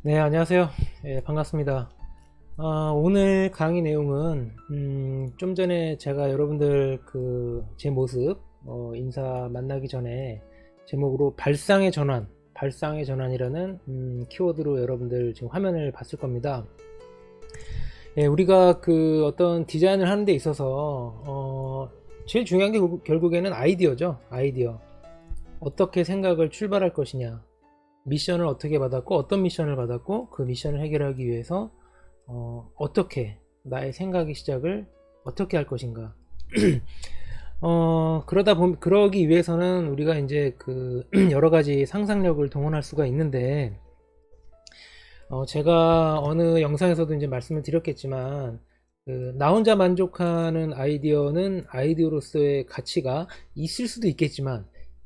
네, 안녕하세요. 예, 반갑습니다. 오늘 강의 내용은, 좀 전에 제가 여러분들 제 모습, 인사 만나기 전에 제목으로 발상의 전환이라는, 키워드로 여러분들 지금 화면을 봤을 겁니다. 예, 우리가 어떤 디자인을 하는 데 있어서, 제일 중요한 게 결국에는 아이디어죠. 아이디어. 어떻게 생각을 출발할 것이냐. 미션을 어떻게 받았고 어떤 미션을 받았고 그 미션을 해결하기 위해서 어떻게 나의 생각의 시작을 어떻게 할 것인가. 그러기 위해서는 우리가 이제 여러 가지 상상력을 동원할 수가 있는데, 제가 어느 영상에서도 이제 말씀을 드렸겠지만, 나 혼자 만족하는 아이디어는 아이디어로서의 가치가 있을 수도 있겠지만,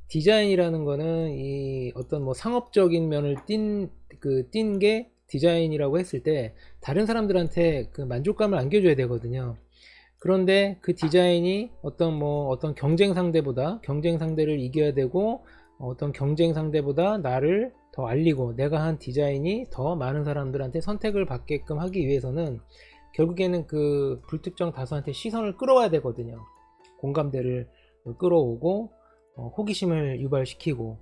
디자인이라는 거는 이 어떤 뭐 상업적인 면을 띈 게 디자인이라고 했을 때 다른 사람들한테 그 만족감을 안겨줘야 되거든요. 그런데 그 디자인이 어떤 경쟁 상대를 이겨야 되고, 어떤 경쟁 상대보다 나를 더 알리고 내가 한 디자인이 더 많은 사람들한테 선택을 받게끔 하기 위해서는 결국에는 그 불특정 다수한테 시선을 끌어와야 되거든요. 공감대를 끌어오고, 호기심을 유발시키고,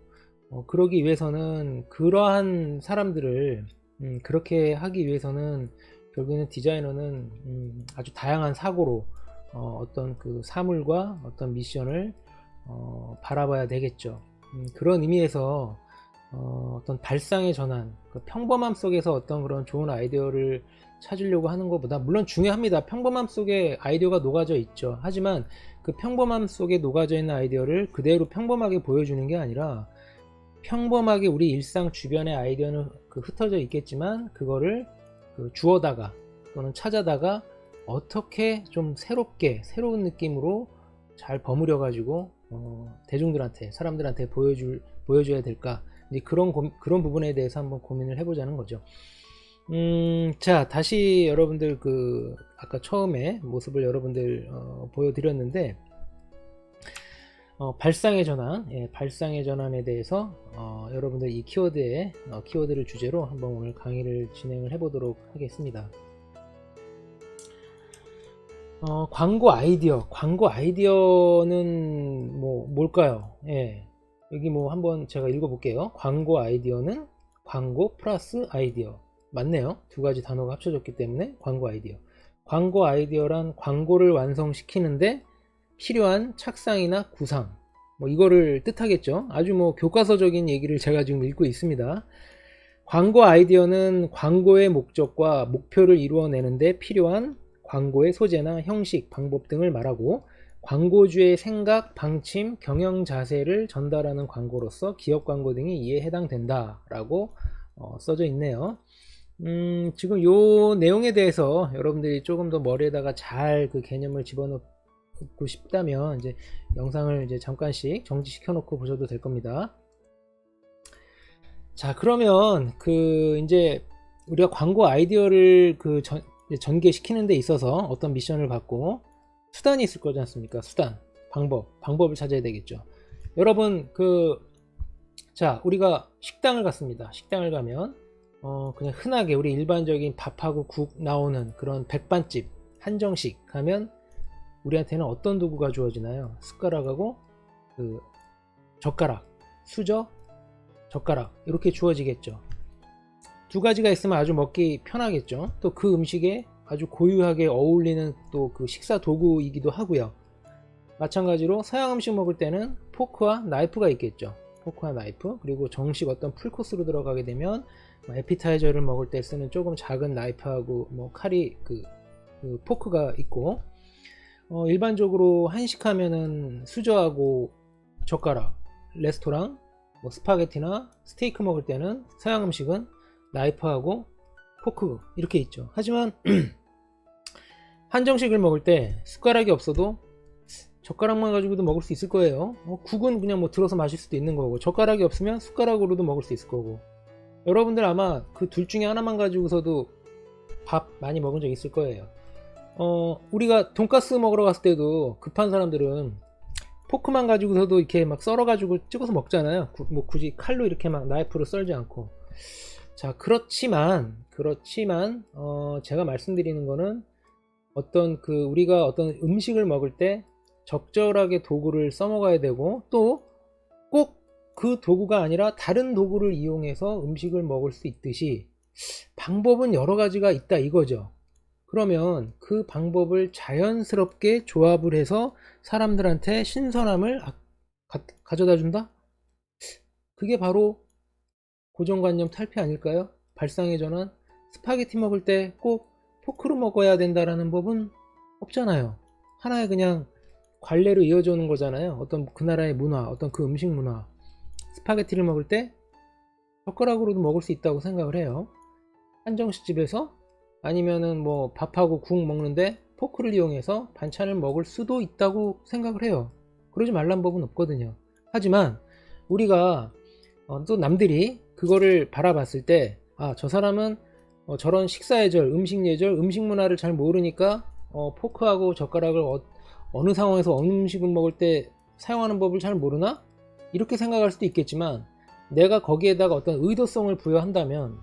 그러기 위해서는 그러한 사람들을, 그렇게 하기 위해서는 결국에는 디자이너는 아주 다양한 사고로 어떤 그 사물과 어떤 미션을 바라봐야 되겠죠. 그런 의미에서 어떤 발상의 전환, 그 평범함 속에서 어떤 그런 좋은 아이디어를 찾으려고 하는 것보다, 물론 중요합니다. 평범함 속에 아이디어가 녹아져 있죠. 하지만 그 평범함 속에 녹아져 있는 아이디어를 그대로 평범하게 보여주는 게 아니라, 평범하게 우리 일상 주변의 아이디어는 흩어져 있겠지만 그거를 주워다가 또는 찾아다가 어떻게 좀 새로운 느낌으로 잘 버무려 가지고 대중들한테, 사람들한테 보여줘야 될까, 이제 그런 부분에 대해서 한번 고민을 해보자는 거죠. 자, 다시 여러분들 아까 처음에 모습을 여러분들 보여드렸는데, 발상의 전환에 대해서 여러분들 이 키워드를 주제로 한번 오늘 강의를 진행을 해보도록 하겠습니다. 광고 아이디어는 뭘까요? 예, 여기 한번 제가 읽어볼게요. 광고 아이디어는 광고 플러스 아이디어. 맞네요. 두 가지 단어가 합쳐졌기 때문에 광고 아이디어란 광고를 완성시키는데 필요한 착상이나 구상, 이거를 뜻하겠죠. 아주 교과서적인 얘기를 제가 지금 읽고 있습니다. 광고 아이디어는 광고의 목적과 목표를 이루어내는데 필요한 광고의 소재나 형식, 방법 등을 말하고, 광고주의 생각, 방침, 경영 자세를 전달하는 광고로서 기업 광고 등이 이에 해당된다 라고 써져 있네요. 지금 요 내용에 대해서 여러분들이 조금 더 머리에다가 잘 그 개념을 집어넣고 싶다면 이제 영상을 이제 잠깐씩 정지시켜 놓고 보셔도 될 겁니다. 자, 그러면 이제 우리가 광고 아이디어를 전개시키는 데 있어서 어떤 미션을 받고 수단이 있을 거지 않습니까? 방법을 찾아야 되겠죠. 여러분, 자, 우리가 식당을 갔습니다. 식당을 가면 그냥 흔하게 우리 일반적인 밥하고 국 나오는 그런 백반집, 한정식 가면 우리한테는 어떤 도구가 주어지나요? 숟가락하고 젓가락, 수저, 젓가락, 이렇게 주어지겠죠. 두 가지가 있으면 아주 먹기 편하겠죠. 또 그 음식에 아주 고유하게 어울리는 또 그 식사 도구이기도 하고요. 마찬가지로 서양 음식 먹을 때는 포크와 나이프가 있겠죠. 포크와 나이프, 그리고 정식 어떤 풀코스로 들어가게 되면 에피타이저를 먹을 때 쓰는 조금 작은 나이프하고 칼이 포크가 있고, 일반적으로 한식하면은 수저하고 젓가락, 레스토랑 스파게티나 스테이크 먹을 때는 서양 음식은 나이프하고 포크 이렇게 있죠. 하지만 한정식을 먹을 때 숟가락이 없어도 젓가락만 가지고도 먹을 수 있을 거예요. 국은 그냥 들어서 마실 수도 있는 거고, 젓가락이 없으면 숟가락으로도 먹을 수 있을 거고. 여러분들 아마 그 둘 중에 하나만 가지고서도 밥 많이 먹은 적 있을 거예요. 우리가 돈가스 먹으러 갔을 때도 급한 사람들은 포크만 가지고서도 이렇게 썰어가지고 찍어서 먹잖아요. 굳이 칼로 이렇게 나이프로 썰지 않고. 자, 그렇지만 제가 말씀드리는 거는 어떤 우리가 어떤 음식을 먹을 때 적절하게 도구를 써먹어야 되고, 또 꼭 그 도구가 아니라 다른 도구를 이용해서 음식을 먹을 수 있듯이 방법은 여러 가지가 있다 이거죠. 그러면 그 방법을 자연스럽게 조합을 해서 사람들한테 신선함을 가져다 준다? 그게 바로 고정관념 탈피 아닐까요? 발상의 전환. 스파게티 먹을 때 꼭 포크로 먹어야 된다라는 법은 없잖아요. 하나의 그냥 관례로 이어져 오는 거잖아요. 어떤 그 나라의 문화, 어떤 그 음식 문화. 스파게티를 먹을 때 젓가락으로도 먹을 수 있다고 생각을 해요. 한정식 집에서, 아니면은 뭐 밥하고 국 먹는데 포크를 이용해서 반찬을 먹을 수도 있다고 생각을 해요. 그러지 말란 법은 없거든요. 하지만 우리가 또 남들이 그거를 바라봤을 때, 아, 저 사람은 저런 식사 예절, 음식 예절, 음식 문화를 잘 모르니까 포크하고 젓가락을 어느 상황에서 어느 음식을 먹을 때 사용하는 법을 잘 모르나? 이렇게 생각할 수도 있겠지만, 내가 거기에다가 어떤 의도성을 부여한다면,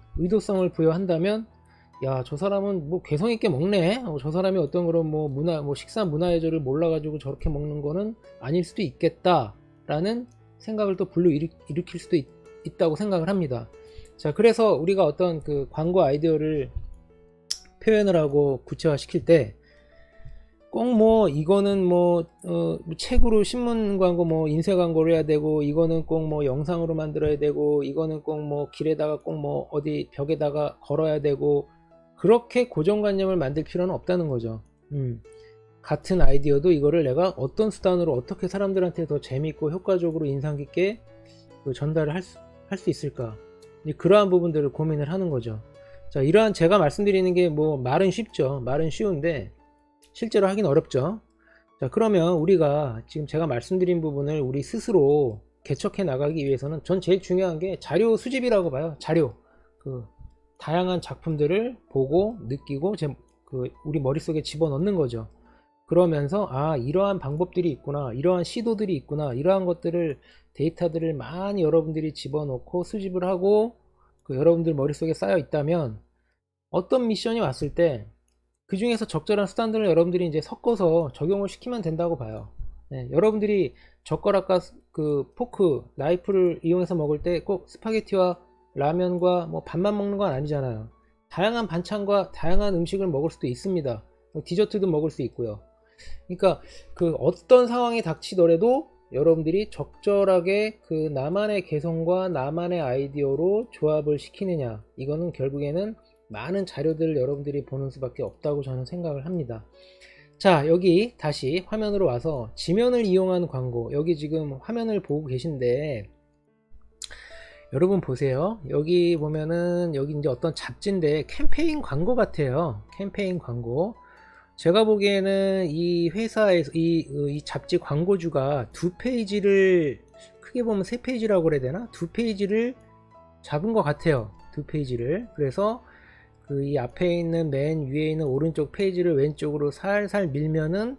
야, 저 사람은 뭐 개성 있게 먹네. 저 사람이 어떤 그런 뭐 식사 문화 예절을 몰라가지고 저렇게 먹는 거는 아닐 수도 있겠다라는 생각을 또 일으킬 수도 있다고 생각을 합니다. 자, 그래서 우리가 어떤 그 광고 아이디어를 표현을 하고 구체화시킬 때, 꼭 뭐 이거는 뭐 책으로 신문 광고 뭐 인쇄 광고를 해야 되고, 이거는 꼭 뭐 영상으로 만들어야 되고, 이거는 꼭 뭐 길에다가 꼭 뭐 어디 벽에다가 걸어야 되고, 그렇게 고정관념을 만들 필요는 없다는 거죠. 같은 아이디어도 이거를 내가 어떤 수단으로 어떻게 사람들한테 더 재밌고 효과적으로 인상 깊게 전달을 할 수 있을까, 그러한 부분들을 고민을 하는 거죠. 자, 이러한 제가 말씀드리는 게 뭐 말은 쉽죠. 말은 쉬운데 실제로 하긴 어렵죠. 자, 그러면 우리가 지금 제가 말씀드린 부분을 우리 스스로 개척해 나가기 위해서는 전 제일 중요한 게 자료 수집이라고 봐요. 자료. 다양한 작품들을 보고 느끼고 우리 머릿속에 집어넣는 거죠. 그러면서, 아, 이러한 방법들이 있구나, 이러한 시도들이 있구나, 이러한 것들을, 데이터들을 많이 여러분들이 집어넣고 수집을 하고 여러분들 머릿속에 쌓여 있다면, 어떤 미션이 왔을 때 그 중에서 적절한 수단들을 여러분들이 이제 섞어서 적용을 시키면 된다고 봐요. 네, 여러분들이 젓가락과 포크, 나이프를 이용해서 먹을 때 꼭 스파게티와 라면과 뭐 밥만 먹는 건 아니잖아요. 다양한 반찬과 다양한 음식을 먹을 수도 있습니다. 디저트도 먹을 수 있고요. 그러니까 어떤 상황이 닥치더라도 여러분들이 적절하게 나만의 개성과 나만의 아이디어로 조합을 시키느냐, 이거는 결국에는 많은 자료들을 여러분들이 보는 수밖에 없다고 저는 생각을 합니다. 자, 여기 다시 화면으로 와서 지면을 이용한 광고, 여기 지금 화면을 보고 계신데, 여러분 보세요. 여기 보면은 여기 이제 어떤 잡지인데 캠페인 광고 같아요. 캠페인 광고. 제가 보기에는 이 회사에서 이 잡지 광고주가 두 페이지를, 크게 보면 세 페이지라고 그래야 되나? 두 페이지를 잡은 것 같아요. 두 페이지를. 그래서 이 앞에 있는 맨 위에 있는 오른쪽 페이지를 왼쪽으로 살살 밀면은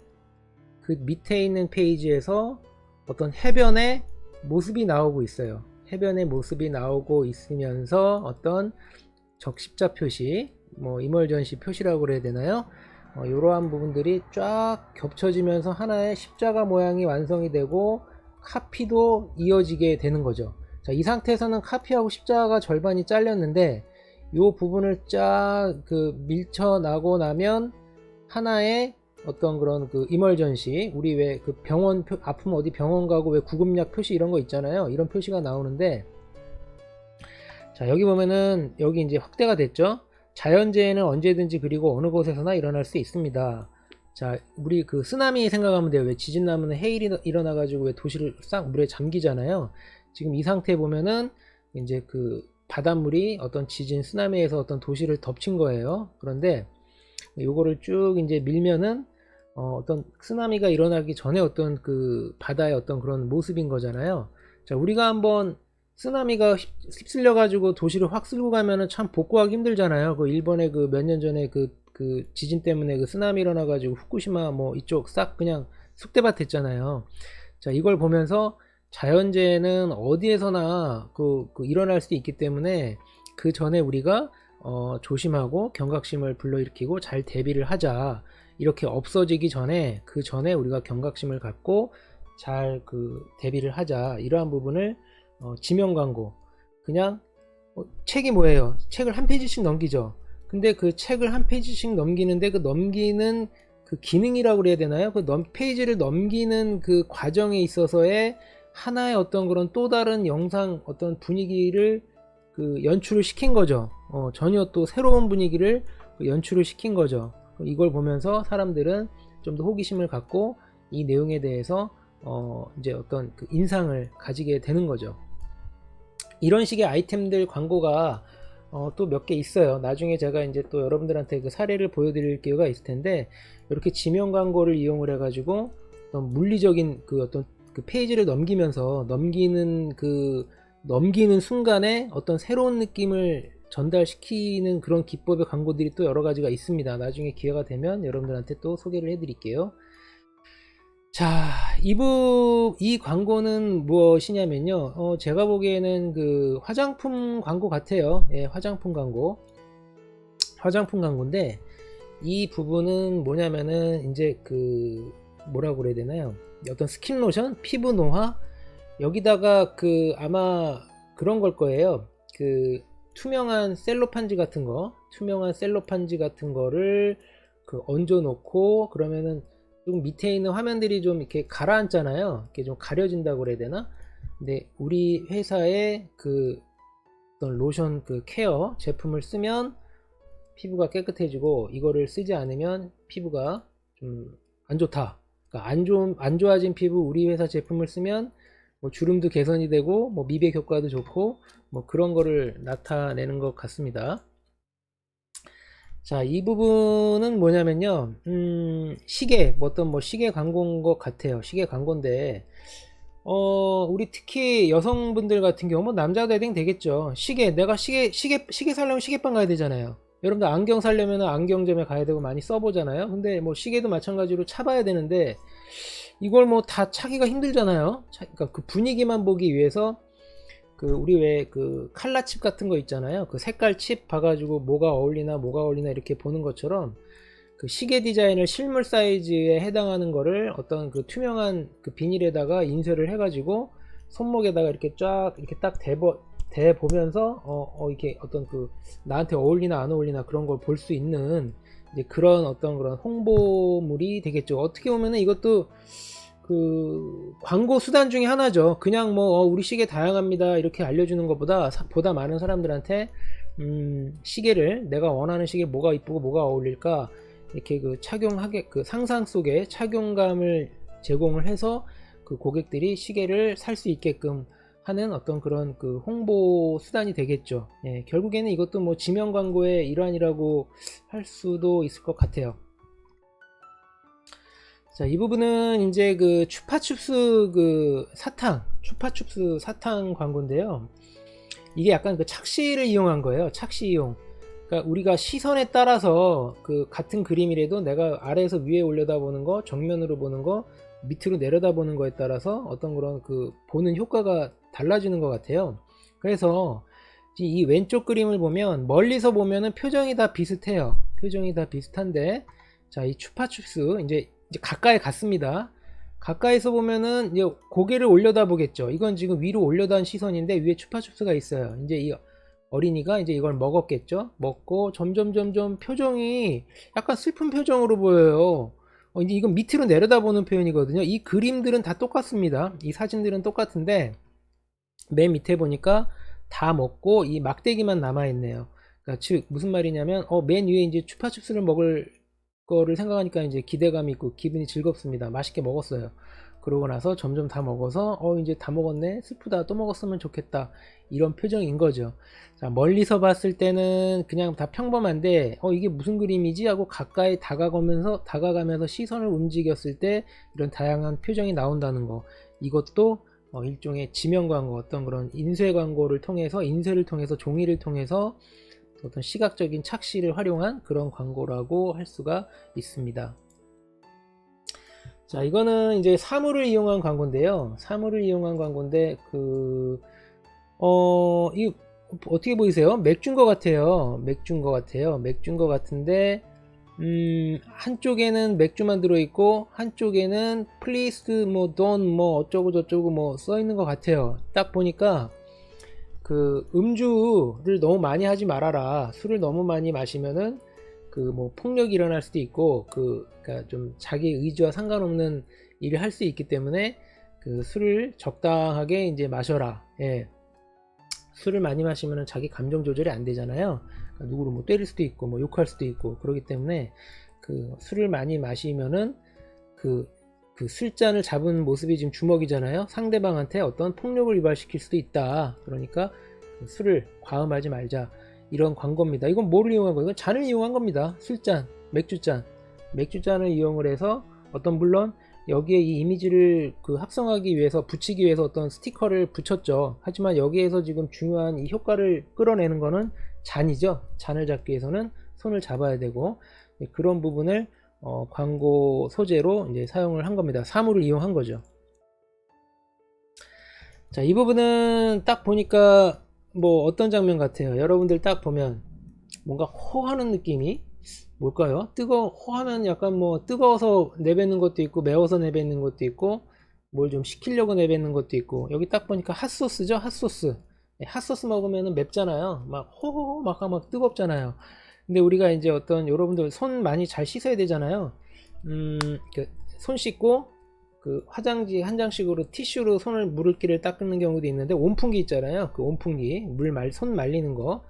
그 밑에 있는 페이지에서 어떤 해변의 모습이 나오고 있어요. 해변의 모습이 나오고 있으면서 어떤 적십자 표시, 뭐 이멀전시 표시라고 그래야 되나요? 이러한 부분들이 쫙 겹쳐지면서 하나의 십자가 모양이 완성이 되고 카피도 이어지게 되는 거죠. 자, 이 상태에서는 카피하고 십자가가 절반이 잘렸는데, 이 부분을 쫙 밀쳐나고 나면 하나의 어떤 그런 이멀전시, 우리 왜 병원 아프면 어디 병원 가고 왜 구급약 표시 이런 거 있잖아요. 이런 표시가 나오는데, 자, 여기 보면은 여기 이제 확대가 됐죠. 자연재해는 언제든지 그리고 어느 곳에서나 일어날 수 있습니다. 자, 우리 쓰나미 생각하면 돼요. 왜 지진 나면 해일이 일어나가지고 왜 도시를 싹 물에 잠기잖아요. 지금 이 상태 보면은 이제 바닷물이 어떤 지진, 쓰나미에서 어떤 도시를 덮친 거예요. 그런데 요거를 쭉 이제 밀면은 어떤 쓰나미가 일어나기 전에 어떤 바다의 어떤 그런 모습인 거잖아요. 자, 우리가 한번 쓰나미가 휩쓸려 가지고 도시를 확 쓸고 가면은 참 복구하기 힘들잖아요. 일본의 몇 년 전에 지진 때문에 쓰나미 일어나 가지고 후쿠시마 뭐 이쪽 싹 그냥 쑥대밭 됐잖아요. 자, 이걸 보면서 자연재해는 어디에서나 일어날 수 있기 때문에 그 전에 우리가 조심하고 경각심을 불러일으키고 잘 대비를 하자. 이렇게 없어지기 전에 그 전에 우리가 경각심을 갖고 잘 그 대비를 하자. 이러한 부분을 지명 광고 그냥 책이 뭐예요? 책을 한 페이지씩 넘기죠. 근데 그 책을 한 페이지씩 넘기는데 그 넘기는 그 기능이라고 그래야 되나요? 그 페이지를 넘기는 그 과정에 있어서의 하나의 어떤 그런 또 다른 영상 어떤 분위기를 그 연출을 시킨 거죠. 전혀 또 새로운 분위기를 연출을 시킨 거죠. 이걸 보면서 사람들은 좀 더 호기심을 갖고 이 내용에 대해서 이제 어떤 그 인상을 가지게 되는 거죠. 이런 식의 아이템들 광고가 또 몇 개 있어요. 나중에 제가 이제 또 여러분들한테 그 사례를 보여드릴 기회가 있을 텐데, 이렇게 지명 광고를 이용을 해가지고 어떤 물리적인 그 어떤 그 페이지를 넘기면서 넘기는 순간에 어떤 새로운 느낌을 전달시키는 그런 기법의 광고들이 또 여러 가지가 있습니다. 나중에 기회가 되면 여러분들한테 또 소개를 해드릴게요. 자, 이 광고는 무엇이냐면요. 제가 보기에는 그 화장품 광고 같아요. 예, 화장품 광고. 화장품 광고인데, 이 부분은 뭐냐면은, 이제 그, 뭐라고 그래야 되나요? 어떤 스킨 로션, 피부 노화, 여기다가 그, 아마 그런 걸 거예요. 그, 투명한 셀로판지 같은 거를 그 얹어 놓고, 그러면은, 좀 밑에 있는 화면들이 좀 이렇게 가라앉잖아요. 이렇게 좀 가려진다고 그래야 되나? 근데 우리 회사의 그 어떤 로션 그 케어 제품을 쓰면 피부가 깨끗해지고, 이거를 쓰지 않으면 피부가 좀 안 좋다. 그러니까 안 좋아진 피부 우리 회사 제품을 쓰면 뭐 주름도 개선이 되고 뭐 미백 효과도 좋고 뭐 그런 거를 나타내는 것 같습니다. 자, 이 부분은 뭐냐면요. 시계, 어떤 뭐 시계 광고인 것 같아요. 시계 광고인데, 우리 특히 여성분들 같은 경우, 뭐 남자도 해당 되겠죠. 내가 시계 사려면 시계방 가야 되잖아요. 여러분들 안경 사려면 안경점에 가야 되고 많이 써보잖아요. 근데 뭐 시계도 마찬가지로 차봐야 되는데, 이걸 뭐 다 차기가 힘들잖아요. 그러니까 그 분위기만 보기 위해서 그 우리 왜 그 칼라 칩 같은 거 있잖아요. 그 색깔 칩 봐가지고 뭐가 어울리나 이렇게 보는 것처럼, 그 시계 디자인을 실물 사이즈에 해당하는 거를 어떤 그 투명한 그 비닐에다가 인쇄를 해가지고 손목에다가 이렇게 쫙 이렇게 딱 대보면서 이렇게 어떤 그 나한테 어울리나 안 어울리나 그런 걸 볼 수 있는 이제 그런 어떤 그런 홍보물이 되겠죠. 어떻게 보면은 이것도 그 광고 수단 중에 하나죠. 그냥 뭐 우리 시계 다양합니다 이렇게 알려주는 것보다 보다 많은 사람들한테 시계를 내가 원하는 시계 뭐가 이쁘고 뭐가 어울릴까 이렇게 그 착용하게 그 상상 속에 착용감을 제공을 해서 그 고객들이 시계를 살 수 있게끔 하는 어떤 그런 그 홍보 수단이 되겠죠. 예, 결국에는 이것도 뭐 지명 광고의 일환이라고 할 수도 있을 것 같아요. 자, 이 부분은 이제 그 추파춥스 사탕 광고인데요. 이게 약간 그 착시를 이용한 거예요. 착시 이용. 그러니까 우리가 시선에 따라서 그 같은 그림이라도 내가 아래에서 위에 올려다보는 거, 정면으로 보는 거, 밑으로 내려다보는 거에 따라서 어떤 그런 그 보는 효과가 달라지는 것 같아요. 그래서 이 왼쪽 그림을 보면 멀리서 보면은 표정이 다 비슷해요. 표정이 다 비슷한데, 자, 이 추파춥스 이제 가까이 갔습니다. 가까이서 보면은 이제 고개를 올려다 보겠죠. 이건 지금 위로 올려단 시선인데 위에 추파춥스가 있어요. 이제 이 어린이가 이제 이걸 먹었겠죠. 먹고 점점 표정이 약간 슬픈 표정으로 보여요. 이제 이건 밑으로 내려다보는 표현이거든요. 이 그림들은 다 똑같습니다. 이 사진들은 똑같은데 맨 밑에 보니까 다 먹고 이 막대기만 남아 있네요. 그러니까 즉 무슨 말이냐면 맨 위에 이제 추파춥스를 먹을 거를 생각하니까 이제 기대감이 있고 기분이 즐겁습니다. 맛있게 먹었어요. 그러고 나서 점점 다 먹어서 이제 다 먹었네, 슬프다, 또 먹었으면 좋겠다, 이런 표정인 거죠. 자, 멀리서 봤을 때는 그냥 다 평범한데 이게 무슨 그림이지 하고 가까이 다가가면서 시선을 움직였을 때 이런 다양한 표정이 나온다는 거, 이것도 일종의 지명 광고, 어떤 그런 인쇄 광고를 통해서, 인쇄를 통해서, 종이를 통해서 어떤 시각적인 착시를 활용한 그런 광고라고 할 수가 있습니다. 자, 이거는 이제 사물을 이용한 광고인데요. 사물을 이용한 광고인데 이 어떻게 보이세요? 맥주인 것 같아요. 맥주인 것 같아요. 맥주인 것 같은데 한쪽에는 맥주만 들어있고 한쪽에는 please 뭐 don't 뭐 어쩌고 저쩌고 뭐 써있는 것 같아요. 딱 보니까 그 음주를 너무 많이 하지 말아라. 술을 너무 많이 마시면은 그 뭐 폭력이 일어날 수도 있고 그러니까 좀 자기 의지와 상관없는 일을 할 수 있기 때문에 그 술을 적당하게 이제 마셔라. 예. 술을 많이 마시면 자기 감정 조절이 안 되잖아요. 그러니까 누구를 뭐 때릴 수도 있고 뭐 욕할 수도 있고 그렇기 때문에 그 술을 많이 마시면은 그, 그 술잔을 잡은 모습이 지금 주먹이잖아요. 상대방한테 어떤 폭력을 유발시킬 수도 있다. 그러니까 그 술을 과음하지 말자. 이런 광고입니다. 이건 뭐를 이용한 거예요? 이건 잔을 이용한 겁니다. 술잔, 맥주잔. 맥주잔을 이용을 해서 물론 여기에 이 이미지를 그 합성하기 위해서 붙이기 위해서 어떤 스티커를 붙였죠. 하지만 여기에서 지금 중요한 이 효과를 끌어내는 거는 잔이죠. 잔을 잡기 위해서는 손을 잡아야 되고 그런 부분을 광고 소재로 이제 사용을 한 겁니다. 사물을 이용한 거죠. 자, 이 부분은 딱 보니까 뭐 어떤 장면 같아요. 여러분들 딱 보면 뭔가 호하는 느낌이 뭘까요? 호하면 약간 뭐 뜨거워서 내뱉는 것도 있고 매워서 내뱉는 것도 있고 뭘 좀 식히려고 내뱉는 것도 있고 여기 딱 보니까 핫소스죠. 핫소스. 핫소스 먹으면 맵잖아요. 막 호호 막 뜨겁잖아요. 근데 우리가 이제 여러분들 손 많이 잘 씻어야 되잖아요. 손 씻고 그 화장지 한 장씩으로 티슈로 손을 물기를 닦는 경우도 있는데 온풍기 있잖아요. 그 온풍기 손 말리는 거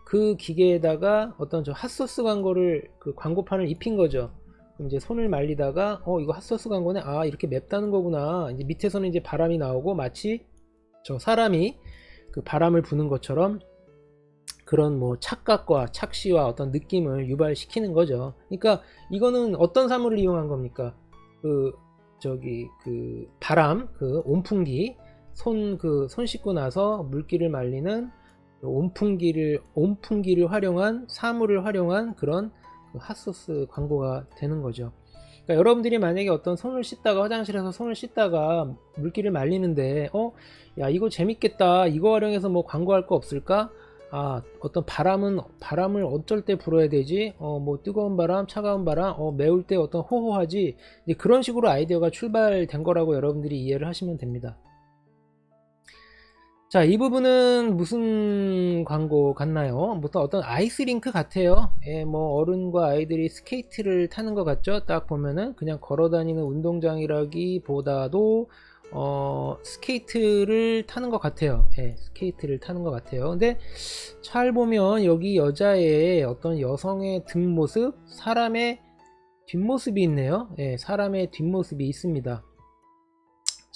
그 기계에다가 저 핫소스 광고를 그 광고판을 입힌 거죠. 그럼 이제 손을 말리다가 이거 핫소스 광고네. 아 이렇게 맵다는 거구나. 이제 밑에서는 이제 바람이 나오고 마치 저 사람이 그 바람을 부는 것처럼 그런 뭐 착각과 착시와 어떤 느낌을 유발시키는 거죠. 그러니까 이거는 어떤 사물을 이용한 겁니까? 그 바람, 그 온풍기, 손 씻고 나서 물기를 말리는 온풍기를 활용한 사물을 활용한 그런 그 핫소스 광고가 되는 거죠. 그러니까 여러분들이 만약에 손을 씻다가 화장실에서 손을 씻다가 물기를 말리는데 야 이거 재밌겠다. 이거 활용해서 뭐 광고할 거 없을까? 아 바람을 어쩔 때 불어야 되지? 뭐 뜨거운 바람, 차가운 바람, 매울 때 호호하지? 이제 그런 식으로 아이디어가 출발된 거라고 여러분들이 이해를 하시면 됩니다. 자, 이 부분은 무슨 광고 같나요? 무슨 아이스링크 같아요. 예, 뭐 어른과 아이들이 스케이트를 타는 것 같죠? 딱 보면은 그냥 걸어다니는 운동장이라기보다도 스케이트를 타는 것 같아요. 예, 스케이트를 타는 것 같아요. 근데 잘 보면 여기 여자의 여성의 뒷모습, 사람의 뒷모습이 있네요. 예, 사람의 뒷모습이 있습니다.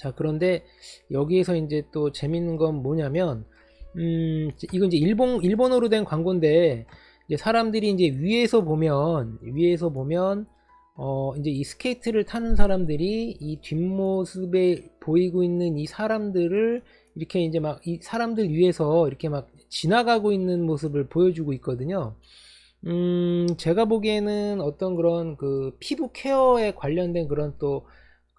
자, 그런데 여기에서 이제 또 재밌는 건 뭐냐면, 이건 이제 일본어로 된 광고인데, 이제 사람들이 이제 위에서 보면, 이제 이 스케이트를 타는 사람들이 이 뒷모습에 보이고 있는 이 사람들을 이렇게 이제 막 이 사람들 위에서 이렇게 막 지나가고 있는 모습을 보여주고 있거든요. 제가 보기에는 그런 그 피부 케어에 관련된 그런 또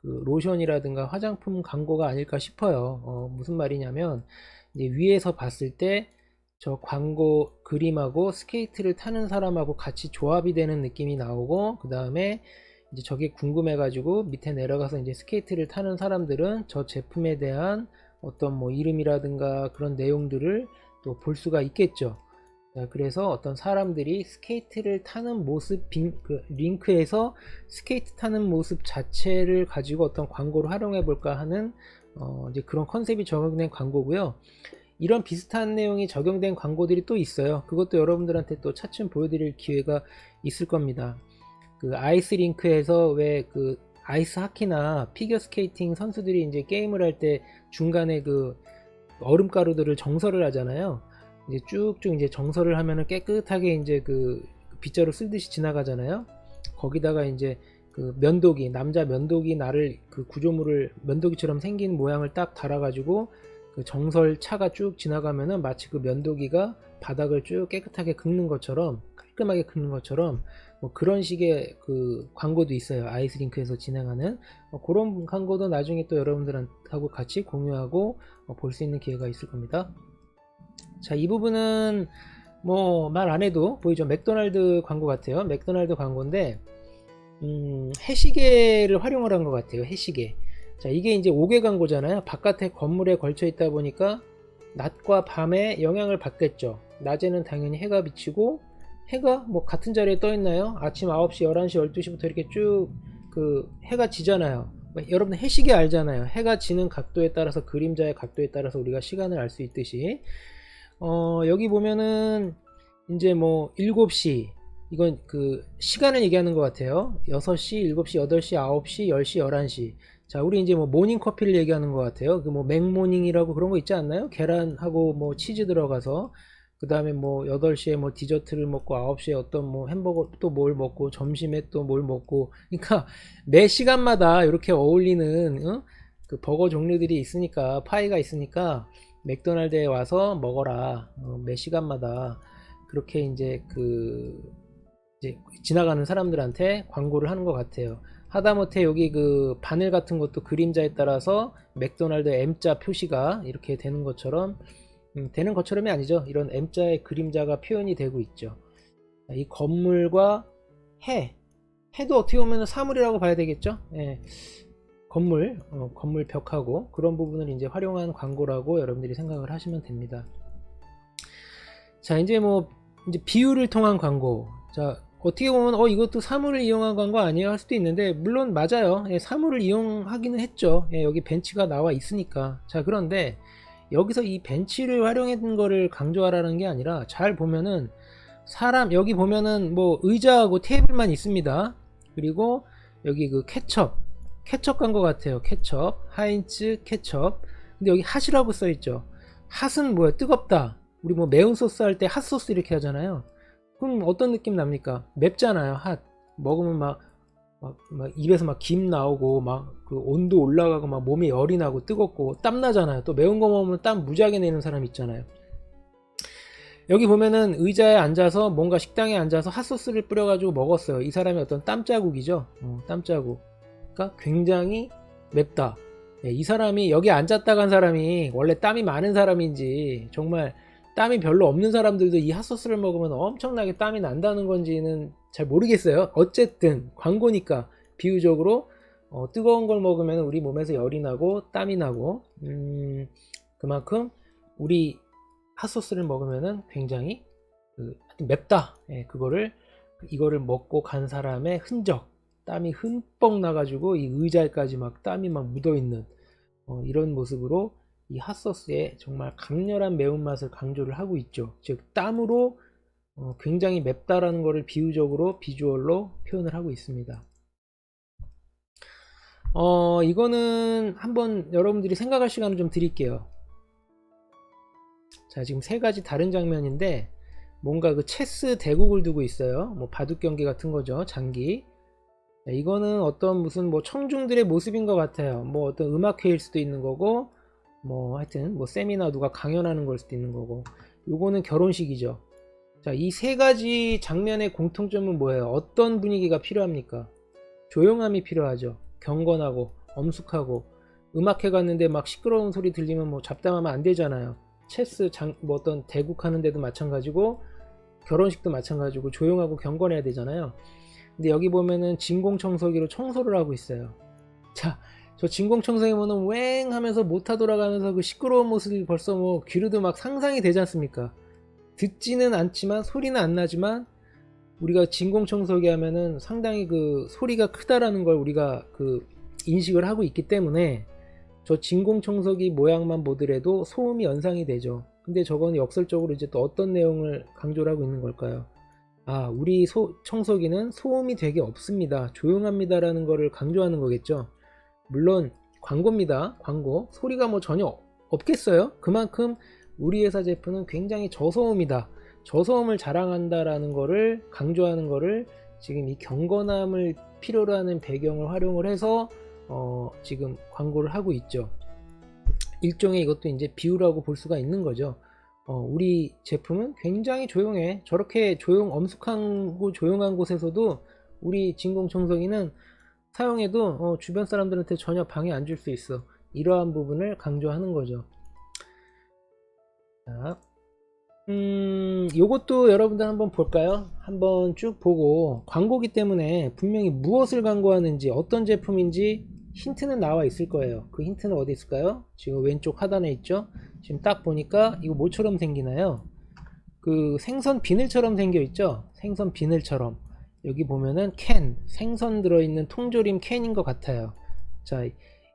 그 로션이라든가 화장품 광고가 아닐까 싶어요. 무슨 말이냐면 이제 위에서 봤을 때 저 광고 그림하고 스케이트를 타는 사람하고 같이 조합이 되는 느낌이 나오고 그 다음에 이제 저게 궁금해 가지고 밑에 내려가서 이제 스케이트를 타는 사람들은 저 제품에 대한 뭐 이름이라든가 그런 내용들을 또 볼 수가 있겠죠. 자, 그래서 사람들이 스케이트를 타는 모습 링크에서 스케이트 타는 모습 자체를 가지고 광고를 활용해 볼까 하는 이제 그런 컨셉이 적용된 광고고요. 이런 비슷한 내용이 적용된 광고들이 또 있어요. 그것도 여러분들한테 또 차츰 보여드릴 기회가 있을 겁니다. 그 아이스링크에서 왜 그 아이스 하키나 피겨 스케이팅 선수들이 이제 게임을 할 때 중간에 그 얼음가루들을 정설을 하잖아요. 이제 쭉쭉 이제 정설을 하면은 깨끗하게 이제 그 빗자루 쓸듯이 지나가잖아요. 거기다가 이제 그 남자 면도기 나를 그 구조물을 면도기처럼 생긴 모양을 딱 달아가지고 그 정설 차가 쭉 지나가면은 마치 그 면도기가 바닥을 쭉 깨끗하게 긁는 것처럼 깔끔하게 긁는 것처럼 뭐 그런 식의 그 광고도 있어요. 아이스링크에서 진행하는 그런 광고도 나중에 또 여러분들하고 같이 공유하고 볼 수 있는 기회가 있을 겁니다. 자, 이 부분은 뭐 말 안 해도 보이죠? 맥도날드 광고 같아요. 맥도날드 광고인데 해시계를 활용을 한 것 같아요. 해시계. 자, 이게 이제 5개 광고잖아요. 바깥에 건물에 걸쳐 있다 보니까 낮과 밤에 영향을 받겠죠. 낮에는 당연히 해가 비치고, 해가 뭐 같은 자리에 떠 있나요? 아침 9시, 11시, 12시부터 이렇게 쭉 그 해가 지잖아요. 여러분 해시계 알잖아요. 해가 지는 각도에 따라서, 그림자의 각도에 따라서 우리가 시간을 알 수 있듯이, 여기 보면은 이제 뭐 7시, 이건 그 시간을 얘기하는 것 같아요. 6시, 7시, 8시, 9시, 10시, 11시. 자, 우리 이제 뭐 모닝 커피를 얘기하는 것 같아요. 그 뭐 맥모닝이라고 그런 거 있지 않나요? 계란하고 뭐 치즈 들어가서, 그 다음에 뭐 8시에 뭐 디저트를 먹고, 9시에 어떤 뭐 햄버거 또 뭘 먹고, 점심에 또 뭘 먹고. 그러니까 매 시간마다 이렇게 어울리는 그 버거 종류들이 있으니까, 파이가 있으니까 맥도날드에 와서 먹어라. 매 시간마다 그렇게 이제 이제 지나가는 사람들한테 광고를 하는 것 같아요. 하다못해 여기 그 바늘 같은 것도 그림자에 따라서 맥도날드 M자 표시가 이렇게 되는 것처럼, 되는 것처럼이 아니죠. 이런 M자의 그림자가 표현이 되고 있죠. 이 건물과 해도 어떻게 보면 사물이라고 봐야 되겠죠. 예, 건물 벽하고 그런 부분을 이제 활용한 광고라고 여러분들이 생각을 하시면 됩니다. 자, 이제 뭐 이제 비유를 통한 광고. 자, 어떻게 보면 이것도 사물을 이용한 광고 아니에요 할 수도 있는데, 물론 맞아요. 예, 사물을 이용하기는 했죠. 예, 여기 벤치가 나와 있으니까. 자, 그런데 여기서 이 벤치를 활용한 거를 강조하라는 게 아니라, 잘 보면은 여기 보면은 뭐 의자하고 테이블만 있습니다. 그리고 여기 그 케첩 광고 같아요. 케첩, 하인츠 케첩. 근데 여기 핫이라고 써 있죠. 핫은 뭐야? 뜨겁다. 우리 뭐 매운 소스 할 때 핫소스 이렇게 하잖아요. 그럼 어떤 느낌 납니까? 맵잖아요. 핫 먹으면 막 입에서 막 김 나오고, 막 그 온도 올라가고, 막 몸에 열이 나고 뜨겁고 땀 나잖아요. 또 매운 거 먹으면 땀 무지하게 내는 사람 있잖아요. 여기 보면은 의자에 앉아서, 뭔가 식당에 앉아서 핫소스를 뿌려가지고 먹었어요. 이 사람이 어떤 땀자국이죠. 땀자국. 그러니까 굉장히 맵다. 예, 이 사람이, 여기 앉았다 간 사람이 원래 땀이 많은 사람인지, 정말 땀이 별로 없는 사람들도 이 핫소스를 먹으면 엄청나게 땀이 난다는 건지는 잘 모르겠어요. 어쨌든 광고니까 비유적으로 뜨거운 걸 먹으면 우리 몸에서 열이 나고 땀이 나고, 그만큼 우리 핫소스를 먹으면 굉장히 맵다. 예, 이거를 먹고 간 사람의 흔적, 땀이 흠뻑 나가지고 이 의자에까지 막 땀이 막 묻어있는 이런 모습으로 이 핫소스의 정말 강렬한 매운맛을 강조를 하고 있죠. 즉 땀으로 굉장히 맵다라는 것을 비유적으로, 비주얼로 표현을 하고 있습니다. 이거는 한번 여러분들이 생각할 시간을 좀 드릴게요. 자, 지금 세 가지 다른 장면인데, 뭔가 그 체스 대국을 두고 있어요. 뭐 바둑 경기 같은 거죠. 장기. 자, 이거는 어떤 무슨 뭐 청중들의 모습인 것 같아요. 뭐 어떤 음악회일 수도 있는 거고, 뭐 하여튼 뭐 세미나 누가 강연하는 걸 수도 있는 거고. 요거는 결혼식이죠. 자, 이 세 가지 장면의 공통점은 뭐예요? 어떤 분위기가 필요합니까? 조용함이 필요하죠. 경건하고 엄숙하고. 음악회 갔는데 막 시끄러운 소리 들리면 뭐 잡담하면 안 되잖아요. 뭐 어떤 대국 하는 데도 마찬가지고, 결혼식도 마찬가지고 조용하고 경건해야 되잖아요. 근데 여기 보면은 진공청소기로 청소를 하고 있어요. 자, 저 진공청소기 보면 웽 하면서 모터 돌아가면서 그 시끄러운 모습이 벌써 뭐 귀로도 막 상상이 되지 않습니까? 듣지는 않지만, 소리는 안 나지만, 우리가 진공청소기 하면은 상당히 그 소리가 크다라는 걸 우리가 그 인식을 하고 있기 때문에, 저 진공청소기 모양만 보더라도 소음이 연상이 되죠. 근데 저건 역설적으로 이제 또 어떤 내용을 강조를 하고 있는 걸까요? 우리 청소기는 소음이 되게 없습니다. 조용합니다라는 거를 강조하는 거겠죠. 물론 광고입니다. 광고. 소리가 뭐 전혀 없겠어요? 그만큼 우리 회사 제품은 굉장히 저소음이다. 저소음을 자랑한다라는 거를 강조하는 거를, 지금 이 경건함을 필요로 하는 배경을 활용을 해서 지금 광고를 하고 있죠. 일종의 이것도 이제 비유라고 볼 수가 있는 거죠. 우리 제품은 굉장히 조용해. 저렇게 엄숙하고 조용한 곳에서도 우리 진공청소기는 사용해도 주변 사람들한테 전혀 방해 안 줄 수 있어. 이러한 부분을 강조하는 거죠. 자, 요것도 여러분들 한번 볼까요? 한번 쭉 보고 광고기 때문에 분명히 무엇을 광고하는지 어떤 제품인지 힌트는 나와 있을 거예요. 그 힌트는 어디 있을까요? 지금 왼쪽 하단에 있죠? 지금 딱 보니까 이거 뭐처럼 생기나요? 그 생선 비늘처럼 생겨 있죠? 생선 비늘처럼. 여기 보면은 캔, 생선 들어있는 통조림 캔인 것 같아요. 자,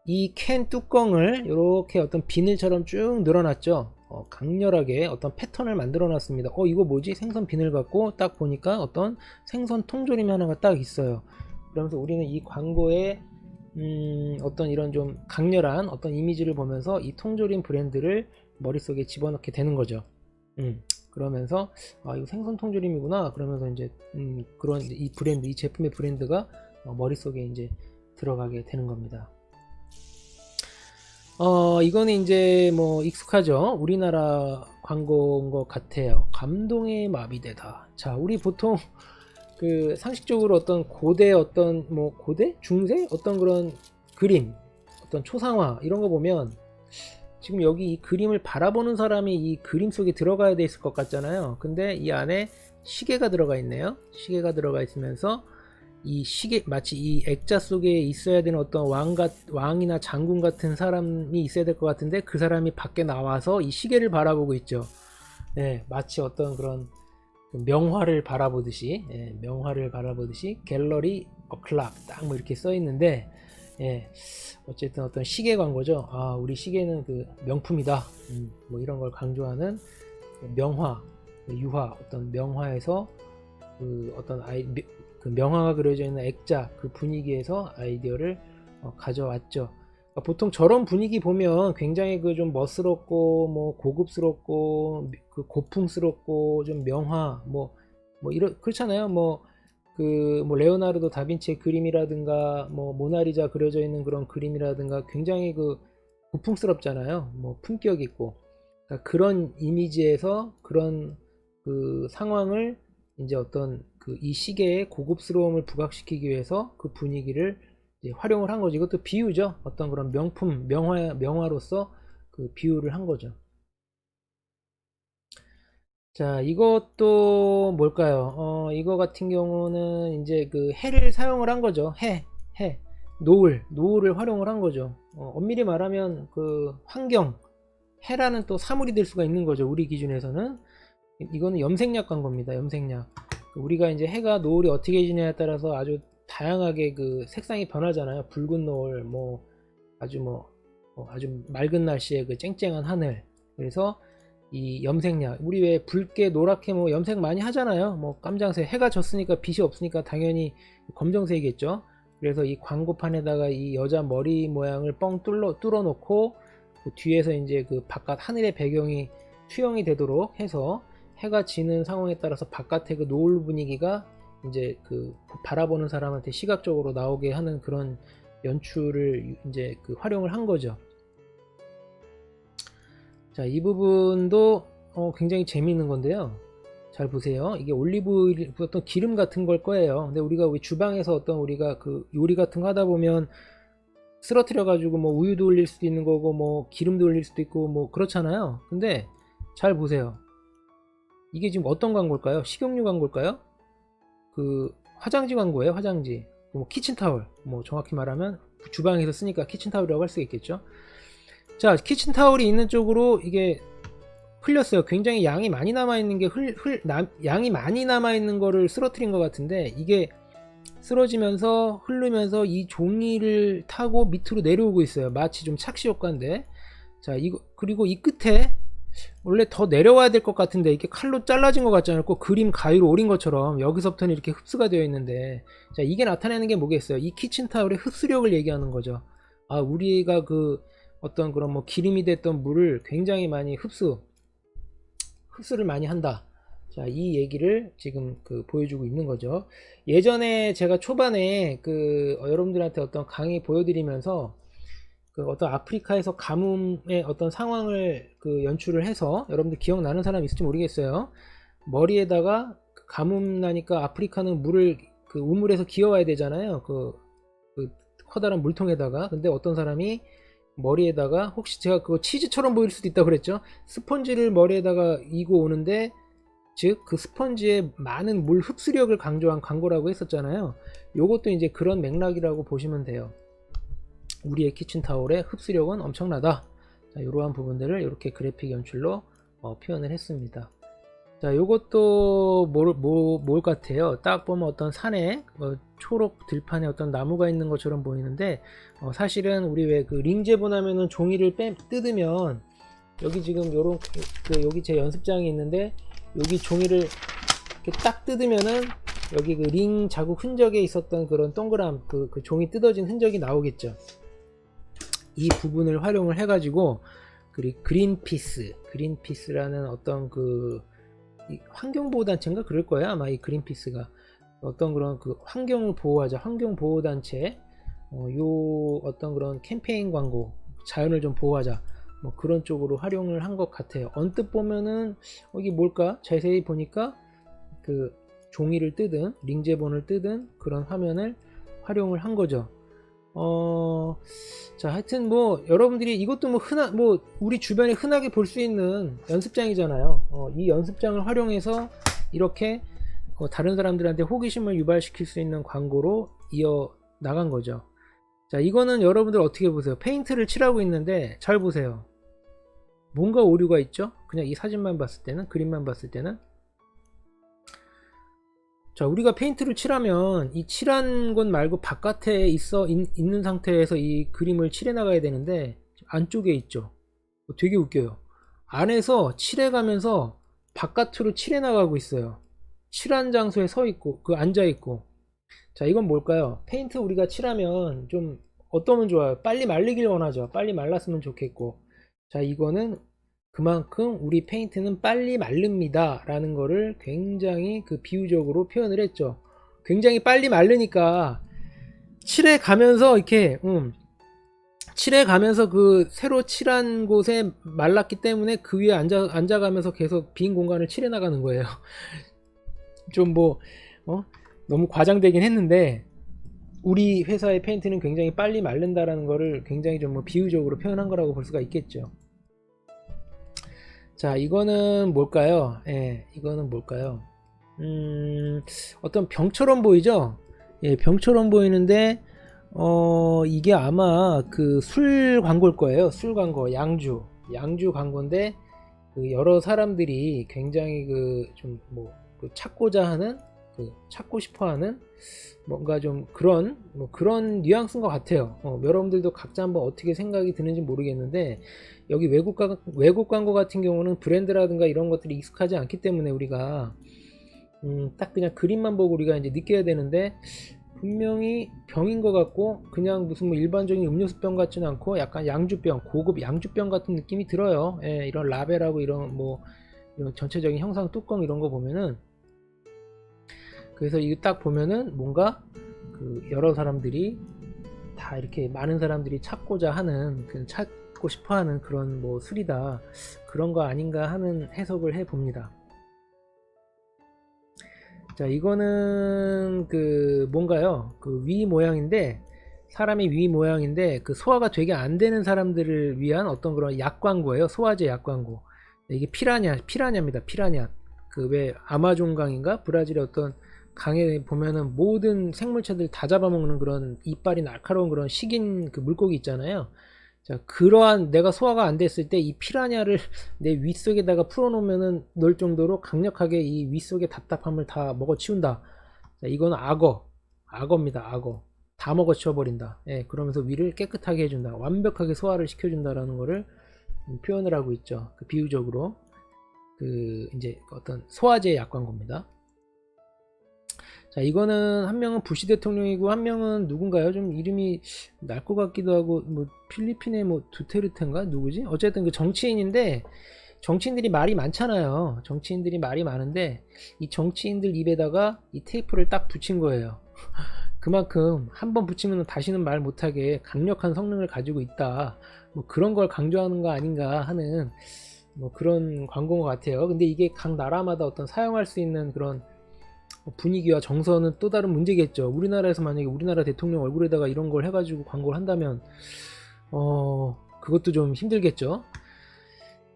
이 캔 뚜껑을 이렇게 어떤 비늘처럼 쭉 늘어놨죠. 강렬하게 어떤 패턴을 만들어 놨습니다. 이거 뭐지? 생선 비늘 같고 딱 보니까 어떤 생선 통조림이 하나가 딱 있어요. 그러면서 우리는 이 광고에 어떤 이런 좀 강렬한 어떤 이미지를 보면서 이 통조림 브랜드를 머릿속에 집어넣게 되는 거죠. 그러면서 이거 생선 통조림이구나. 그러면서 이제 그런 이 브랜드, 이 제품의 브랜드가 머릿속에 이제 들어가게 되는 겁니다. 이거는 이제 뭐 익숙하죠. 우리나라 광고인 것 같아요. 감동의 마비되다. 자, 우리 보통 그 상식적으로 어떤 고대 어떤 뭐 고대? 중세? 어떤 그런 그림, 어떤 초상화 이런 거 보면 지금 여기 이 그림을 바라보는 사람이 이 그림 속에 들어가야 돼 있을 것 같잖아요. 근데 이 안에 시계가 들어가 있네요. 시계가 들어가 있으면서 이 시계, 마치 이 액자 속에 있어야 되는 어떤 왕이나 장군 같은 사람이 있어야 될 것 같은데 그 사람이 밖에 나와서 이 시계를 바라보고 있죠. 네, 마치 어떤 그런 명화를 바라보듯이, 명화를 바라보듯이 갤러리 어클락 딱 뭐 이렇게 써 있는데, 어쨌든 어떤 시계 광고죠. 우리 시계는 그 명품이다. 뭐 이런 걸 강조하는 명화, 유화, 어떤 명화에서 그 어떤 그 명화가 그려져 있는 액자 그 분위기에서 아이디어를 가져왔죠. 그러니까 보통 저런 분위기 보면 굉장히 그 좀 멋스럽고 뭐 고급스럽고 그 고풍스럽고 좀 명화 뭐 이런 그렇잖아요. 뭐 레오나르도 다빈치의 그림이라든가 뭐 모나리자 그려져 있는 그런 그림이라든가 굉장히 그 고풍스럽잖아요. 뭐 품격 있고 그러니까 그런 이미지에서 그런 그 상황을 이제 어떤 그 이 시계의 고급스러움을 부각시키기 위해서 그 분위기를 이제 활용을 한 거죠. 이것도 비유죠. 어떤 그런 명품 명화로서 그 비유를 한 거죠. 자, 이것도 뭘까요? 이거 같은 경우는 이제 그 해를 사용을 한 거죠. 해, 노을을 활용을 한 거죠. 엄밀히 말하면 그 환경, 해라는 또 사물이 될 수가 있는 거죠. 우리 기준에서는. 이거는 염색약 광고입니다. 염색약. 우리가 이제 해가 노을이 어떻게 지냐에 따라서 아주 다양하게 그 색상이 변하잖아요. 붉은 노을, 아주 아주 맑은 날씨에 그 쨍쨍한 하늘. 그래서 이 염색약, 우리 왜 붉게 노랗게 뭐 염색 많이 하잖아요. 뭐 깜장색, 해가 졌으니까 빛이 없으니까 당연히 검정색이겠죠. 그래서 이 광고판에다가 이 여자 머리 모양을 뻥 뚫어 놓고 그 뒤에서 이제 그 바깥 하늘의 배경이 투영이 되도록 해서 해가 지는 상황에 따라서 바깥의 그 노을 분위기가 이제 그 바라보는 사람한테 시각적으로 나오게 하는 그런 연출을 이제 그 활용을 한 거죠. 자, 이 부분도 굉장히 재미있는 건데요. 잘 보세요. 이게 올리브 어떤 기름 같은 걸 거예요. 근데 우리가 주방에서 어떤 우리가 그 요리 같은 거 하다 보면 쓰러뜨려 가지고 뭐 우유도 올릴 수도 있는 거고 뭐 기름도 올릴 수도 있고 뭐 그렇잖아요. 근데 잘 보세요. 이게 지금 어떤 광고일까요? 식용유 광고일까요? 그 화장지 광고예요. 화장지. 뭐 키친타월. 뭐 정확히 말하면 주방에서 쓰니까 키친타월이라고 할 수 있겠죠. 자, 키친타월이 있는 쪽으로 이게 흘렸어요. 굉장히 양이 많이 남아있는 게 양이 많이 남아있는 거를 쓰러뜨린 것 같은데 이게 쓰러지면서 흐르면서 이 종이를 타고 밑으로 내려오고 있어요. 마치 좀 착시 효과인데. 자, 이거 그리고 이 끝에 원래 더 내려와야 될 것 같은데 이렇게 칼로 잘라진 것 같잖아요. 꼭 그림 가위로 오린 것처럼 여기서부터는 이렇게 흡수가 되어 있는데, 자, 이게 나타내는 게 뭐겠어요? 이 키친타월의 흡수력을 얘기하는 거죠. 우리가 그 어떤 그런 뭐 기름이 됐던 물을 굉장히 많이 흡수를 많이 한다. 자, 이 얘기를 지금 그 보여주고 있는 거죠. 예전에 제가 초반에 그 여러분들한테 어떤 강의 보여드리면서 그 어떤 아프리카에서 가뭄의 어떤 상황을 그 연출을 해서 여러분들 기억나는 사람 있을지 모르겠어요. 머리에다가 가뭄 나니까 아프리카는 물을 그 우물에서 기어와야 되잖아요. 그 커다란 물통에다가. 근데 어떤 사람이 머리에다가, 혹시 제가 그거 치즈처럼 보일 수도 있다고 그랬죠? 스펀지를 머리에다가 이고 오는데, 즉 그 스펀지의 많은 물 흡수력을 강조한 광고라고 했었잖아요. 요것도 이제 그런 맥락이라고 보시면 돼요. 우리의 키친타올의 흡수력은 엄청나다. 자, 이러한 부분들을 이렇게 그래픽 연출로 표현을 했습니다. 자, 요것도 뭘 같아요? 딱 보면 어떤 산에 초록 들판에 어떤 나무가 있는 것처럼 보이는데, 사실은 우리 왜 그 링제본 하면은 종이를 뜯으면, 여기 지금 요런 여기 제 연습장이 있는데, 여기 종이를 이렇게 딱 뜯으면은 여기 그 링 자국 흔적에 있었던 그런 동그란 그 종이 뜯어진 흔적이 나오겠죠. 이 부분을 활용을 해가지고 그린피스라는 어떤 그 환경보호단체인가 그럴 거예요. 아마 이 그린피스가 어떤 그런 그 환경을 보호하자, 환경보호단체, 요 어떤 그런 캠페인 광고, 자연을 좀 보호하자, 뭐 그런 쪽으로 활용을 한 것 같아요. 언뜻 보면은 이게 뭘까? 자세히 보니까 그 종이를 뜯은, 링제본을 뜯은 그런 화면을 활용을 한 거죠. 자, 하여튼 뭐 여러분들이 이것도 뭐 우리 주변에 흔하게 볼 수 있는 연습장이잖아요. 이 연습장을 활용해서 이렇게 다른 사람들한테 호기심을 유발시킬 수 있는 광고로 이어 나간 거죠. 자, 이거는 여러분들 어떻게 보세요? 페인트를 칠하고 있는데 잘 보세요. 뭔가 오류가 있죠? 그냥 이 사진만 봤을 때는, 그림만 봤을 때는. 자, 우리가 페인트를 칠하면 이 칠한 것 말고 바깥에 있는 상태에서 이 그림을 칠해 나가야 되는데, 안쪽에 있죠. 되게 웃겨요. 안에서 칠해가면서 바깥으로 칠해 나가고 있어요. 칠한 장소에 서 있고, 앉아 있고. 자, 이건 뭘까요? 페인트 우리가 칠하면 좀 어떠면 좋아요? 빨리 말리길 원하죠. 빨리 말랐으면 좋겠고. 자, 이거는 그만큼 우리 페인트는 빨리 마릅니다 라는 거를 굉장히 그 비유적으로 표현을 했죠. 굉장히 빨리 마르니까 칠해 가면서 이렇게 칠해 가면서 그 새로 칠한 곳에 말랐기 때문에 그 위에 앉아가면서 계속 빈 공간을 칠해 나가는 거예요. 좀 너무 과장되긴 했는데, 우리 회사의 페인트는 굉장히 빨리 마른다라는 거를 굉장히 좀 비유적으로 표현한 거라고 볼 수가 있겠죠. 자, 이거는 뭘까요? 예, 이거는 뭘까요? 어떤 병처럼 보이죠? 예, 병처럼 보이는데, 이게 아마 그 술 광고일 거예요. 술 광고, 양주 광고인데, 그 여러 사람들이 굉장히 찾고자 하는, 찾고 싶어 하는, 뭔가 좀 그런 뉘앙스인 것 같아요. 여러분들도 각자 한번 어떻게 생각이 드는지 모르겠는데, 여기 외국 광고 같은 경우는 브랜드라든가 이런 것들이 익숙하지 않기 때문에 우리가 딱 그냥 그림만 보고 우리가 이제 느껴야 되는데, 분명히 병인 것 같고, 그냥 무슨 일반적인 음료수병 같지는 않고 약간 양주병, 고급 양주병 같은 느낌이 들어요. 예, 이런 라벨하고 이런 이런 전체적인 형상 뚜껑 이런 거 보면은, 그래서 이거 딱 보면은 뭔가 여러 사람들이 다 이렇게 많은 사람들이 찾고자 하는, 찾고 싶어하는 그런 술이다, 그런 거 아닌가 하는 해석을 해 봅니다. 자, 이거는 뭔가요? 위 모양인데, 사람의 위 모양인데 소화가 되게 안 되는 사람들을 위한 어떤 그런 약 광고예요. 소화제 약 광고. 이게 피라냐입니다. 피라냐. 왜 아마존강인가 브라질의 어떤 강에 보면은 모든 생물체들 다 잡아먹는 그런 이빨이 날카로운 그런 식인 물고기 있잖아요. 자, 그러한 내가 소화가 안 됐을 때 이 피라냐를 내 위 속에다가 풀어놓으면은 넣을 정도로 강력하게 이 위 속의 답답함을 다 먹어치운다. 자, 이거는 악어입니다. 악어. 다 먹어치워버린다. 예, 그러면서 위를 깨끗하게 해준다. 완벽하게 소화를 시켜준다라는 거를 표현을 하고 있죠. 비유적으로 이제 어떤 소화제 약 광고입니다. 자, 이거는 한 명은 부시 대통령이고 한 명은 누군가요? 좀 이름이 날 것 같기도 하고, 필리핀의 두테르테인가 누구지? 어쨌든 정치인인데, 정치인들이 말이 많잖아요. 정치인들이 말이 많은데 이 정치인들 입에다가 이 테이프를 딱 붙인 거예요. 그만큼 한번 붙이면 다시는 말 못하게 강력한 성능을 가지고 있다, 그런 걸 강조하는 거 아닌가 하는 그런 광고인 것 같아요. 근데 이게 각 나라마다 어떤 사용할 수 있는 그런 분위기와 정서는 또 다른 문제겠죠. 우리나라에서 만약에 우리나라 대통령 얼굴에다가 이런 걸 해가지고 광고를 한다면 그것도 좀 힘들겠죠.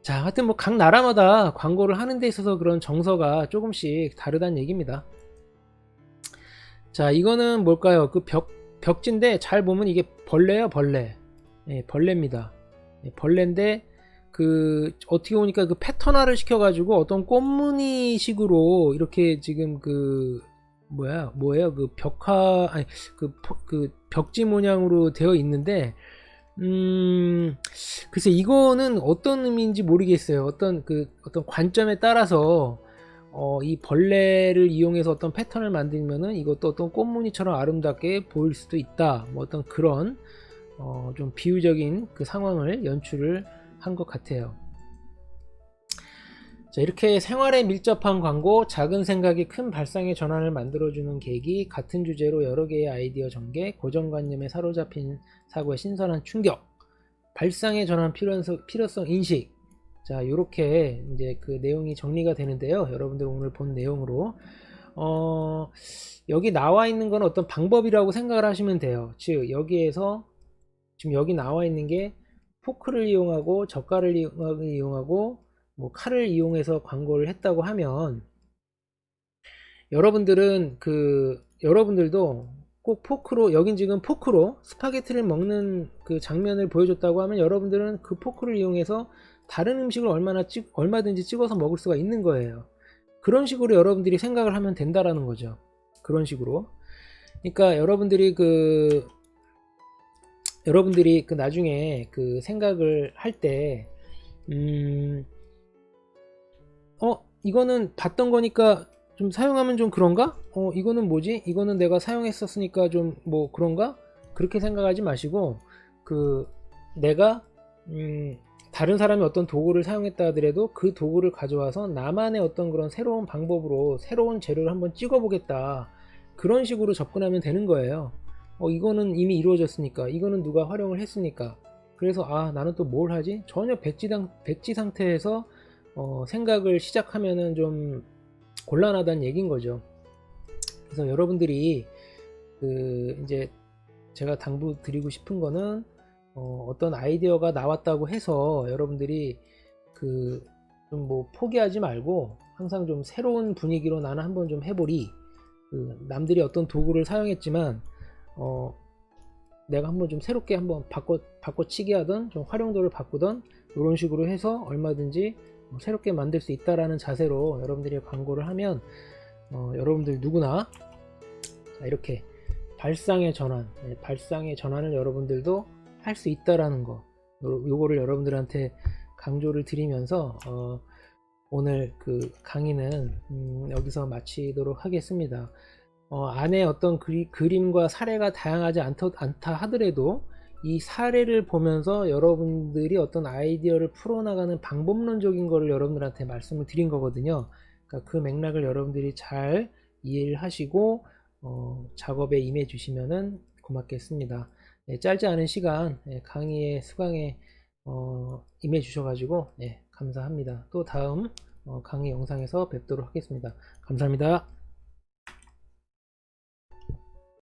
자, 하여튼 뭐 각 나라마다 광고를 하는 데 있어서 그런 정서가 조금씩 다르다는 얘기입니다. 자, 이거는 뭘까요? 그 벽지인데 잘 보면 이게 벌레예요, 벌레. 예, 벌레입니다. 예, 벌레인데 그 어떻게 보니까 그 패턴화를 시켜가지고 어떤 꽃무늬식으로 이렇게 지금 그 뭐예요? 그 벽화 아니 그 벽지 모양으로 되어 있는데 글쎄 이거는 어떤 의미인지 모르겠어요. 어떤 관점에 따라서 이 벌레를 이용해서 어떤 패턴을 만들면은 이것도 어떤 꽃무늬처럼 아름답게 보일 수도 있다. 뭐 어떤 그런 좀 비유적인 그 상황을 연출을 한 것 같아요. 자, 이렇게 생활에 밀접한 광고, 작은 생각이 큰 발상의 전환을 만들어주는 계기, 같은 주제로 여러 개의 아이디어 전개, 고정관념에 사로잡힌 사고의 신선한 충격, 발상의 전환 필요성 인식. 자, 요렇게 이제 그 내용이 정리가 되는데요. 여러분들 오늘 본 내용으로 여기 나와 있는 건 어떤 방법이라고 생각을 하시면 돼요. 즉 여기에서 지금 여기 나와 있는 게 포크를 이용하고 젓갈을 이용하고 뭐 칼을 이용해서 광고를 했다고 하면 여러분들도 꼭 포크로, 여긴 지금 포크로 스파게티를 먹는 그 장면을 보여줬다고 하면 여러분들은 그 포크를 이용해서 다른 음식을 얼마든지 찍어서 먹을 수가 있는 거예요. 그런 식으로 여러분들이 생각을 하면 된다라는 거죠. 그런 식으로. 그러니까 여러분들이 그 나중에 그 생각을 할 때, 이거는 봤던 거니까 좀 사용하면 좀 그런가? 이거는 뭐지? 이거는 내가 사용했었으니까 좀 뭐 그런가? 그렇게 생각하지 마시고, 내가, 다른 사람이 어떤 도구를 사용했다 하더라도 그 도구를 가져와서 나만의 어떤 그런 새로운 방법으로 새로운 재료를 한번 찍어보겠다. 그런 식으로 접근하면 되는 거예요. 이거는 이미 이루어졌으니까, 이거는 누가 활용을 했으니까. 그래서, 나는 또 뭘 하지? 전혀 백지 상태에서 생각을 시작하면은 좀 곤란하다는 얘기인 거죠. 그래서 여러분들이 이제 제가 당부 드리고 싶은 거는 어떤 아이디어가 나왔다고 해서 여러분들이 좀 뭐 포기하지 말고 항상 좀 새로운 분위기로 나는 한번 좀 해보리. 남들이 어떤 도구를 사용했지만 내가 한번 좀 새롭게 한번 바꿔치기 하든 좀 활용도를 바꾸든 이런 식으로 해서 얼마든지 새롭게 만들 수 있다라는 자세로 여러분들이 광고를 하면 여러분들 누구나 이렇게 발상의 전환을 여러분들도 할 수 있다라는 거, 요거를 여러분들한테 강조를 드리면서 오늘 그 강의는 여기서 마치도록 하겠습니다. 안에 어떤 그림과 사례가 다양하지 않다 하더라도 이 사례를 보면서 여러분들이 어떤 아이디어를 풀어나가는 방법론적인 거를 여러분들한테 말씀을 드린 거거든요. 그러니까 그 맥락을 여러분들이 잘 이해를 하시고 작업에 임해 주시면 고맙겠습니다. 네, 짧지 않은 시간 강의의 수강에 임해 주셔가지고 감사합니다. 또 다음 강의 영상에서 뵙도록 하겠습니다. 감사합니다.